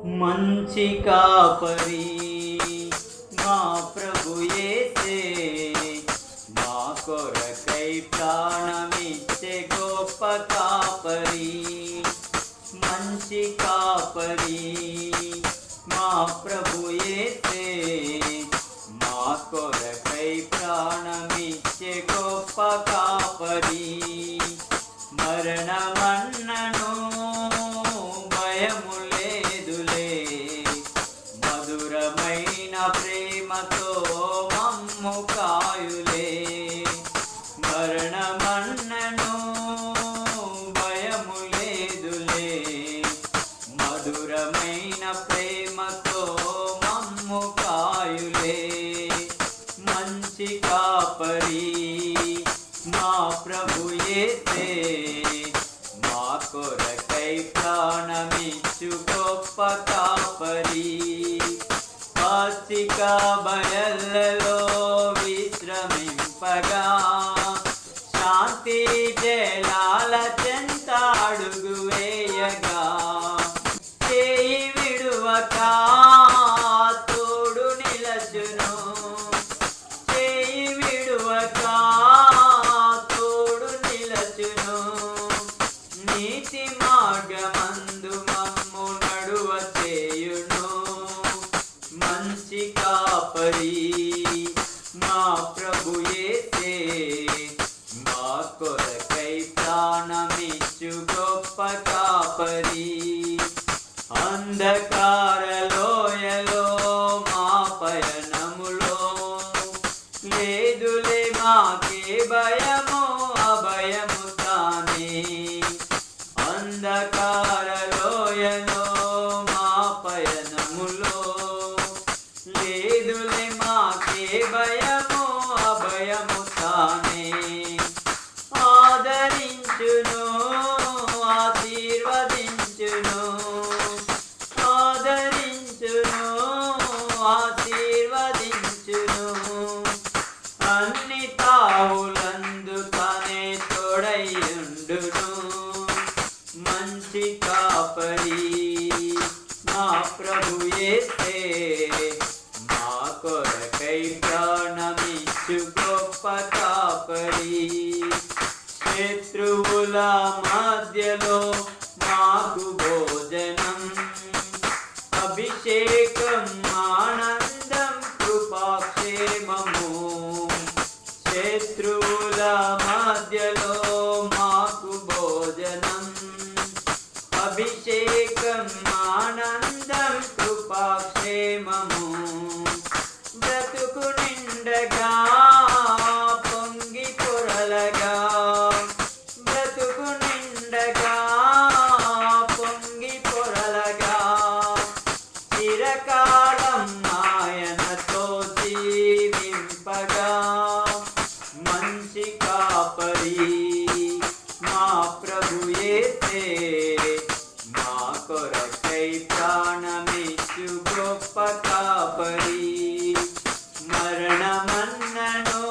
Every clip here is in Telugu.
మంచి కాపరి మా ప్రభు యేసే, మా కొరకై ప్రాణమిచ్చే గొప్ప కాపరి. మంచి కాపరి మా ప్రభు యేసే, మా కొరకై ప్రాణమిచ్చే గొప్ప కాపరి. మరణమన్నను భయము లేదులే, మధురమైన ప్రేమతో మమ్ము కాయులే. మరణమన్నను భయము లేదులే, మధురమైన ప్రేమతో మమ్ము కాయులే. మంచి కాపరి మా ప్రభు యేసే, మా కొరకై ప్రాణమిచ్చు గొప్ప కాపరి. పచ్చిక బయళ్ళలో విశ్రమింపగా, శాంతి జలాల చెంత అడుగు వేయగా, చేయి విడువక తోడు నిలచును. చేయి విడువక తోడు నిలచును. నీతి మార్గమందు మమ్ము నడువ చేయును. మంచి కాపరి మా ప్రభు యేసే, మా కొరకై ప్రాణమిచ్చు గొప్ప కాపరి. అంధకార లోయలో మా పయనములో లేదులే మాకే భయము, అభయము తానే. అంధకార లోయలో మా పయనములో లేదులే మాకే భయము, అభయము తానే. ఆదరించును, ఆశీర్వదించును. ఆదరించును, ఆశీర్వదించును. అన్ని తావులందు తానే తోడైయుండును. మంచి కాపరి మా ప్రభు యేసే, మా కొరకై ప్రాణమిచ్చు గొప్ప కాపరి. శత్రువుల మధ్యలో మాకు భోజనం, అభిషేకం, ఆనందం, కృపాక్షేమము. శత్రువుల మధ్యలో మాకు భోజనం, అభిషేకం, ఆనందం, కృపాక్షేమము. బ్రతుకు నిండగా పొంగి పొరలగా, బ్రతుకు నిండగా పొంగి పొరలగా, చిరకాలం ఆయనతో జీవింపగా. మంచి కాపరి మా ప్రభు యేసే, మా కొరకై ప్రాణమిచ్చు గొప్ప కాపరి. మరణమన్నను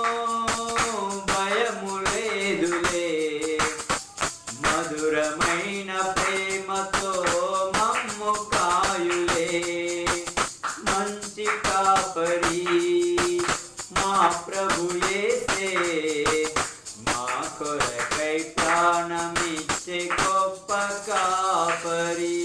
భయము లేదులే, మధురమైన ప్రేమతో మమ్ము కాయులే. మంచి కాపరి మా ప్రభు యేసే, మా కొరకై ప్రాణమిచ్చే గొప్ప కాపరి.